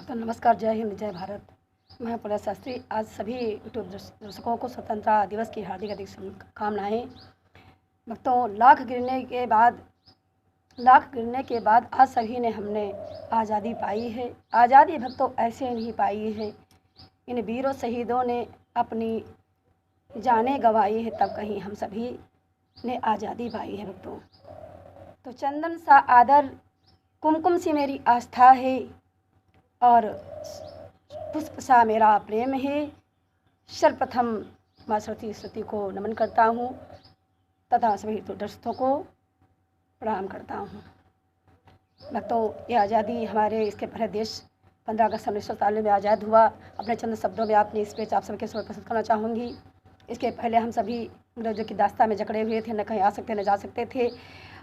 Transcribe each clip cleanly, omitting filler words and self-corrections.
तो नमस्कार, जय हिंद, जय भारत। मैं पुलिस शास्त्री। आज सभी यूट्यूब दर्शकों को स्वतंत्रता दिवस की हार्दिक हार्दिक शुभकामनाएँ। भक्तों, लाख गिरने के बाद आज सभी ने हमने आज़ादी पाई है। आज़ादी भक्तों ऐसे नहीं पाई है, इन वीरों शहीदों ने अपनी जानें गंवाई है, तब कहीं हम सभी ने आज़ादी पाई है। भक्तों, तो चंदन सा आदर, कुमकुम सी मेरी आस्था है और पुष्प सा मेरा प्रेम है। सर्वप्रथम माँ सरस्वती को नमन करता हूँ तथा सभी दर्शकों को प्रणाम करता हूँ। भक्तों, ये आज़ादी हमारे इसके पहले देश 15 अगस्त 1947 में आज़ाद हुआ। अपने चंद शब्दों में आपने इस पेज आप सबके साथ प्रस्तुत करना चाहूँगी। इसके पहले हम सभी अंग्रेजों की दास्ता में जकड़े हुए थे, न कहीं आ सकते न जा सकते थे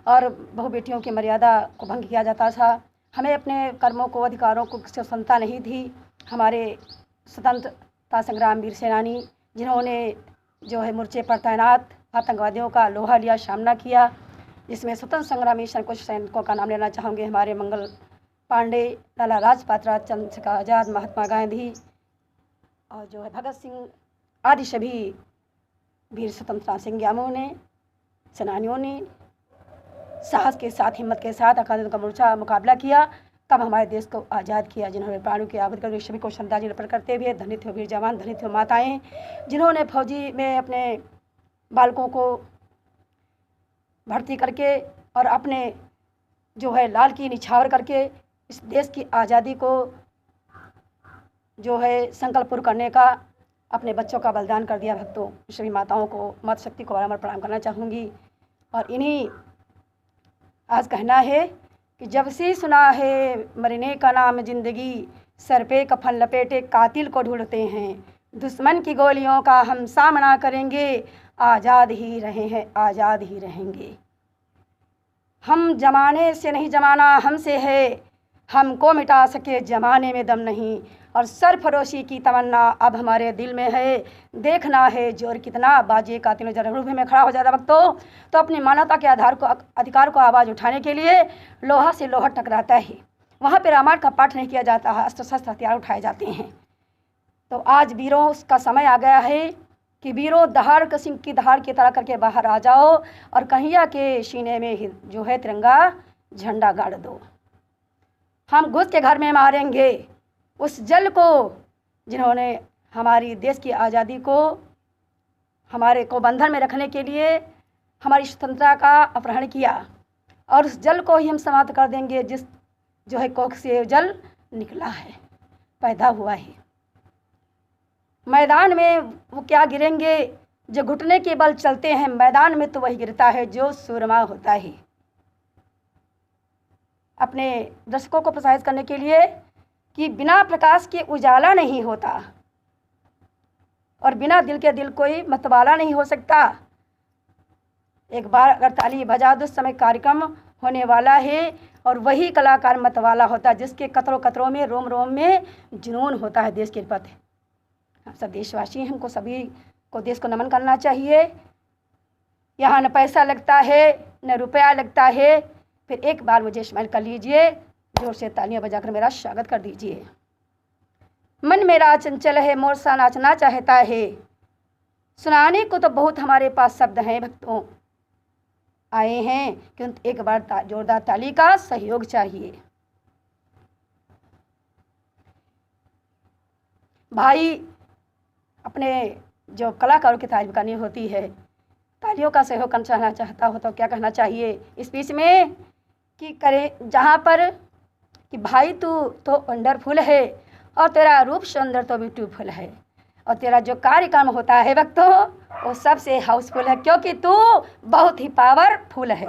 और बहु बेटियों की मर्यादा को भंग किया जाता था। हमें अपने कर्मों को, अधिकारों को स्वतंत्रता नहीं थी। हमारे स्वतंत्रता संग्राम वीर सेनानी जिन्होंने जो है मोर्चे पर तैनात आतंकवादियों का लोहा लिया सामना किया, जिसमें स्वतंत्र संग्रामी कुछ सैनिकों का नाम लेना चाहूँगे। हमारे मंगल पांडे, लाला लाजपत राय, चंद्रशेखर आज़ाद, महात्मा गांधी और जो है भगत सिंह आदि सभी वीर स्वतंत्रता संग्रामियों ने, सेनानियों ने साहस के साथ, हिम्मत के साथ आतंकवादियों का मोर्चा मुकाबला किया, तब हमारे देश को आज़ाद किया। जिन्होंने प्राणों की आहुति कर सभी को श्रद्धांजलि अर्पण करते हुए धन्य थे वीर जवान, धन्य थे माताएँ जिन्होंने फौजी में अपने बालकों को भर्ती करके और अपने जो है लाल की निछावर करके इस देश की आज़ादी को जो है संकल्प पूर्ण करने का अपने बच्चों का बलिदान कर दिया। भक्तों, सभी माताओं को, माता शक्ति को बारम्बार प्रणाम करना चाहूँगी। और इन्हीं आज कहना है कि जब से सुना है मरने का नाम ज़िंदगी, सर पे कफन लपेटे कातिल को ढूंढते हैं, दुश्मन की गोलियों का हम सामना करेंगे, आज़ाद ही रहे हैं, आज़ाद ही रहेंगे। हम जमाने से नहीं, जमाना हमसे है, हमको मिटा सके जमाने में दम नहीं, और सरफरोशी की तमन्ना अब हमारे दिल में है, देखना है जोर कितना बाजे कातिलों। जरा रूप में खड़ा हो जाता भक्तों, तो अपनी मानवता के अधिकार को आवाज़ उठाने के लिए लोहा से लोहा टकराता है। वहाँ पर रामायण का पाठ नहीं किया जाता है, अस्त्र शस्त्र हथियार उठाए जाते हैं। तो आज वीरों का समय आ गया है कि वीरों, दहाड़ किस्म की दहाड़ की तरह करके बाहर आ जाओ और कन्हैया के सीने में जो है तिरंगा झंडा गाड़ दो। हम घुस के घर में मारेंगे उस जल को जिन्होंने हमारी देश की आज़ादी को हमारे को बंधन में रखने के लिए हमारी स्वतंत्रता का अपहरण किया, और उस जल को ही हम समाप्त कर देंगे जिस जो है कोख से जल निकला है, पैदा हुआ है। मैदान में वो क्या गिरेंगे जो घुटने के बल चलते हैं, मैदान में तो वही गिरता है जो सूरमा होता है। अपने दर्शकों को प्रोत्साहित करने के लिए कि बिना प्रकाश के उजाला नहीं होता और बिना दिल के दिल कोई मतवाला नहीं हो सकता। एक बार अगर ताली बजा दो, उस समय कार्यक्रम होने वाला है और वही कलाकार मतवाला होता है जिसके कतरों कतरों में, रोम रोम में जुनून होता है देश के प्रति। हम सब देशवासी हैं, हमको सभी को देश को नमन करना चाहिए। यहाँ न पैसा लगता है न रुपया लगता है। फिर एक बार मुझे स्माइल कर लीजिए, जोर से तालियां बजाकर मेरा स्वागत कर दीजिए। मन मेरा चंचल है, मोर सा नाचना चाहता है, सुनाने को तो बहुत हमारे पास शब्द हैं। भक्तों आए हैं कि एक बार जोरदार ताली का सहयोग चाहिए। भाई, अपने जो कलाकारों की तारीफ करनी होती है, तालियों का सहयोग करना चाहता हो तो क्या कहना चाहिए इस बीच में कि करे जहाँ पर कि भाई तू तो वंडरफुल है और तेरा रूप सुंदर तो ब्यूटीफुल है, और तेरा जो कार्यक्रम होता है भक्तों वो सबसे हाउसफुल है, क्योंकि तू बहुत ही पावरफुल है।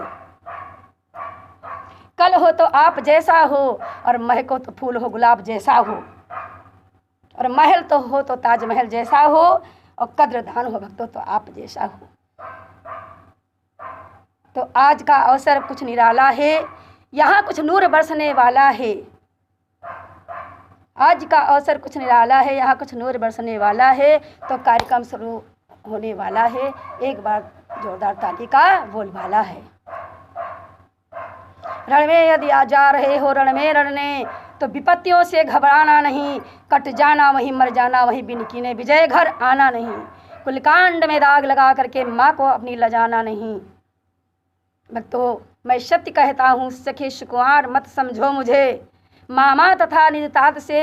कल हो तो आप जैसा हो और महको तो फूल हो गुलाब जैसा हो, और महल तो हो तो ताजमहल जैसा हो, और कद्रदान हो भक्तों तो आप जैसा हो। तो आज का अवसर कुछ निराला है, यहाँ कुछ नूर बरसने वाला है। आज का अवसर कुछ निराला है, यहाँ कुछ नूर बरसने वाला है। तो कार्यक्रम शुरू होने वाला है, एक बार जोरदार ताली का बोलबाला है। रण में यदि आ जा रहे हो रण में रणने, तो विपत्तियों से घबराना नहीं, कट जाना वहीं मर जाना वहीं, बिन कीने विजय घर आना नहीं। कुलकांड में दाग लगा करके माँ को अपनी लजाना नहीं। भक्तों, मैं सत्य कहता हूँ सखी सुकुमार मत समझो मुझे, मामा तथा निज तात से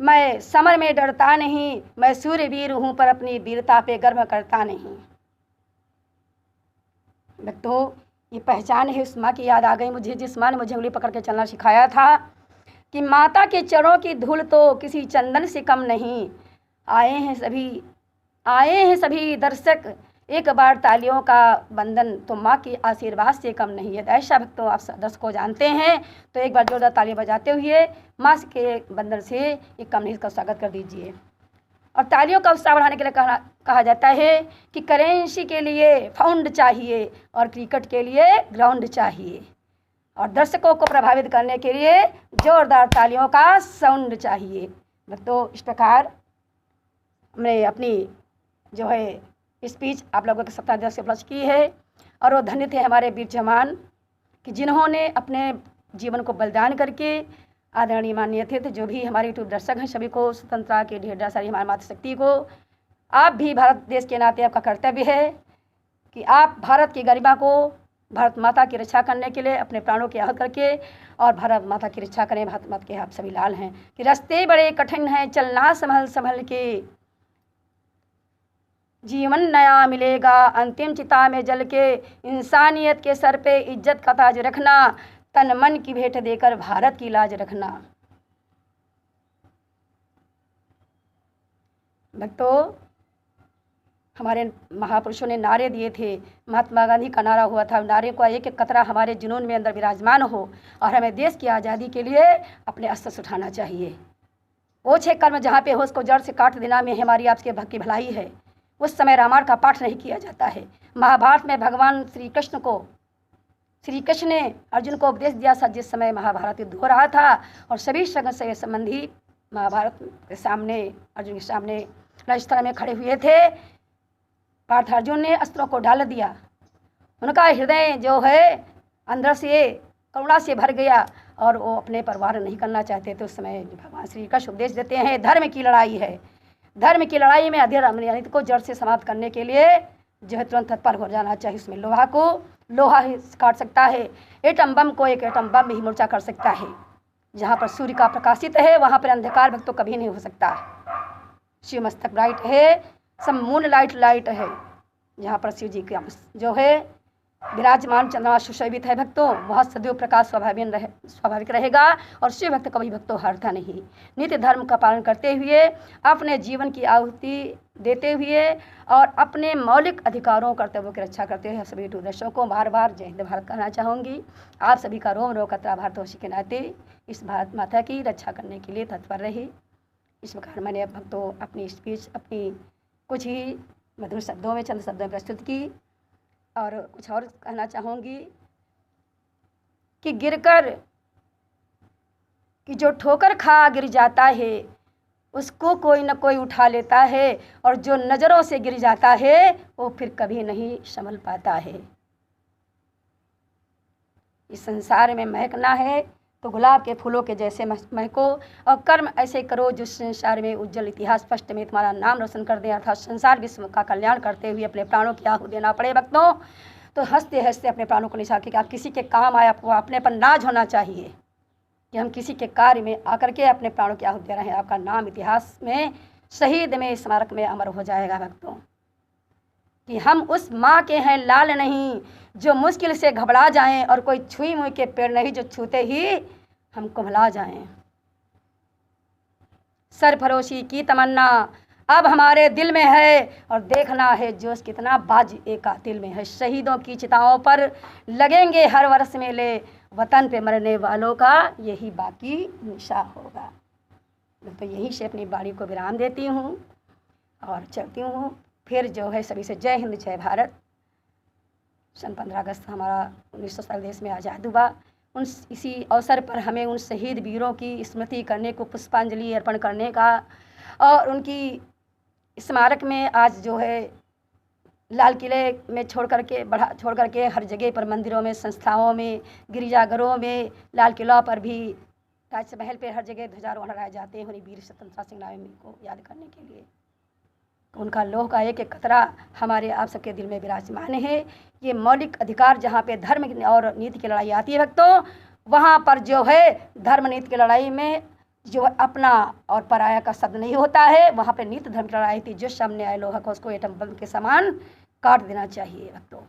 मैं समर में डरता नहीं। मैं सूर्यवीर हूँ पर अपनी वीरता पे गर्व करता नहीं। भक्तों, ये पहचान है उस माँ की याद आ गई मुझे जिस माँ ने मुझे उंगली पकड़ के चलना सिखाया था कि माता के चरणों की धूल तो किसी चंदन से कम नहीं। आए हैं सभी दर्शक, एक बार तालियों का बंधन तो माँ के आशीर्वाद से कम नहीं है। ऐसा भक्तों आप दर्शकों जानते हैं तो एक बार जोरदार ताली बजाते हुए माँ के बंधन से एक कम नहीं, इसका स्वागत कर दीजिए। और तालियों का उत्साह बढ़ाने के लिए कहा जाता है कि करेंसी के लिए फाउंड चाहिए और क्रिकेट के लिए ग्राउंड चाहिए और दर्शकों को प्रभावित करने के लिए जोरदार तालियों का साउंड चाहिए। भक्तों, इस प्रकार हमने अपनी जो है स्पीच आप लोगों के सप्ताह दिवस से उपलब्ध की है और वो धन्य थे हमारे वीर जवान कि जिन्होंने अपने जीवन को बलिदान करके आदरणीय माननीय थे। जो भी हमारे यूट्यूब दर्शक हैं सभी को स्वतंत्रता की ढेर सारी हमारी मातृशक्ति को, आप भी भारत देश के नाते आपका कर्तव्य है कि आप भारत की गरिमा को, भारत माता की रक्षा करने के लिए अपने प्राणों की आहत करके और भारत माता की रक्षा करें। भारत माता के आप सभी लाल हैं कि रास्ते बड़े कठिन हैं, चलना संभल संभल के, जीवन नया मिलेगा अंतिम चिता में जल के, इंसानियत के सर पे इज्जत का ताज रखना, तन मन की भेंट देकर भारत की लाज रखना। भक्तों, हमारे महापुरुषों ने नारे दिए थे, महात्मा गांधी का नारा हुआ था, नारे का एक एक कतरा हमारे जुनून में अंदर विराजमान हो और हमें देश की आज़ादी के लिए अपने अस्त्र उठाना चाहिए। ओछे कर्म जहाँ पे हो उसको जड़ से काट देना में हमारी आपकी भक्ति भलाई है। उस समय रामायण का पाठ नहीं किया जाता है। महाभारत में भगवान श्री कृष्ण ने अर्जुन को उपदेश दिया था जिस समय महाभारत युद्ध हो रहा था और सभी से संबंधी महाभारत के सामने, अर्जुन के सामने रणस्थल में खड़े हुए थे। पार्थ अर्जुन ने अस्त्रों को डाल दिया, उनका हृदय जो है अंदर से करुणा से भर गया और वो अपने परवार नहीं करना चाहते थे। उस समय भगवान श्री कृष्ण उपदेश देते हैं धर्म की लड़ाई है, धर्म की लड़ाई में अनित को जड़ से समाप्त करने के लिए जो है तुरंत तत्पर हो जाना चाहिए। उसमें लोहा ही काट सकता है, एटम बम को एक एटम बम ही मोर्चा कर सकता है। जहाँ पर सूर्य का प्रकाशित है वहाँ पर अंधकार भक्तों कभी नहीं हो सकता। शिव मस्तक ब्राइट है, सब मून लाइट है। जहाँ पर शिव जी का जो है विराजमान चंद्रमा सुशोभित है भक्तों, वहाँ सदैव प्रकाश स्वाभाविक रहेगा और शिव भक्त कभी भक्तों हारता नहीं। नित्य धर्म का पालन करते हुए, अपने जीवन की आहुति देते हुए और अपने मौलिक अधिकारों कर्तव्यों की रक्षा करते हुए सभी दर्शकों को बार बार जय हिंद भारत कहना चाहूँगी। आप सभी का रोम रोम कतरा भारतवासी के नाते इस भारत माता की रक्षा करने के लिए तत्पर रही। इस प्रकार मैंने भक्तों अपनी स्पीच अपनी कुछ ही मधुर शब्दों में, चंद शब्दों में प्रस्तुत की और कुछ और कहना चाहूँगी कि गिरकर कि जो ठोकर खा गिर जाता है उसको कोई न कोई उठा लेता है और जो नज़रों से गिर जाता है वो फिर कभी नहीं संभल पाता है। इस संसार में महकना है तो गुलाब के फूलों के जैसे महको और कर्म ऐसे करो जो संसार में उज्जवल इतिहास स्पष्ट में तुम्हारा नाम रोशन कर दे, अर्थात संसार विश्व का कल्याण करते हुए अपने प्राणों की आहु देना पड़े भक्तों तो हंसते हंसते अपने प्राणों को निछाड़ के आप किसी के काम आए, आपको अपने पर नाज होना चाहिए कि हम किसी के कार्य में आकर के अपने प्राणों की आहु दे रहे हैं। आपका नाम इतिहास में शहीद में स्मारक में अमर हो जाएगा भक्तों कि हम उस माँ के हैं लाल नहीं जो मुश्किल से घबरा जाएं और कोई छुई मुई के पेड़ नहीं जो छूते ही हमको भुला जाएं। सरफरोशी की तमन्ना अब हमारे दिल में है और देखना है जोश कितना बाज एक दिल में है। शहीदों की चिताओं पर लगेंगे हर वर्ष मेले, वतन पे मरने वालों का यही बाकी निशा होगा। मैं तो यहीं से अपनी वाणी को विराम देती हूँ और चलती हूँ। फिर जो है सभी से जय हिंद जय भारत। सन 15 अगस्त हमारा 1947 देश में आज़ाद हुआ। इसी अवसर पर हमें उन शहीद वीरों की स्मृति करने को, पुष्पांजलि अर्पण करने का और उनकी स्मारक में आज जो है लाल किले में छोड़ करके हर जगह पर मंदिरों में, संस्थाओं में, गिरजाघरों में, लाल किला पर भी ताजमहल पे हर जगह ध्वजारोहण लहराए जाते हैं उन्हीं वीर स्वतंत्रता सेनानियों को याद करने के लिए। तो उनका लौह का एक एक कतरा हमारे आप सबके दिल में विराजमान है। ये मौलिक अधिकार जहाँ पे धर्म और नीति की लड़ाई आती है भक्तों, वहाँ पर जो है धर्म नीति की लड़ाई में जो अपना और पराया का शब्द नहीं होता है। वहाँ पे नीति धर्म की लड़ाई थी, जो सामने आए लोहा को उसको एटम बम के समान काट देना चाहिए। भक्तों,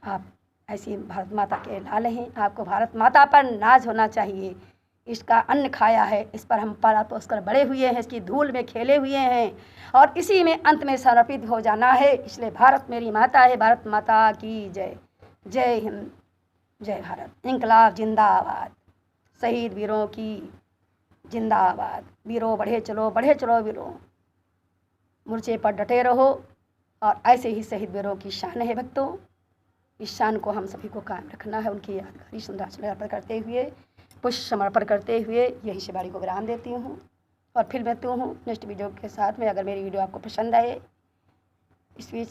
आप ऐसी भारत माता के लाल हैं, आपको भारत माता पर नाज होना चाहिए। इसका अन्न खाया है, इस पर हम पाला पोस कर बड़े हुए हैं, इसकी धूल में खेले हुए हैं और इसी में अंत में समर्पित हो जाना है। इसलिए भारत मेरी माता है, भारत माता की जय। जय हिंद, जय भारत। इंकलाब जिंदाबाद, शहीद वीरों की जिंदाबाद। वीरों बढ़े चलो वीरों, मोर्चे पर डटे रहो। और ऐसे ही शहीद वीरों की शान है भक्तों, इस शान को हम सभी को कायम रखना है। उनकी यादगारी श्रद्धांजलि अर्पण करते हुए, पुष्प समर्पण करते हुए यही से वाणी को विराम देती हूँ और फिर मिलती हूँ नेक्स्ट वीडियो के साथ में। अगर मेरी वीडियो आपको पसंद आए इस बीच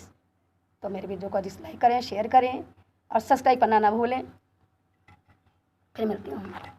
तो मेरे वीडियो को डिसलाइक करें, शेयर करें और सब्सक्राइब करना ना भूलें। फिर मिलती हूँ।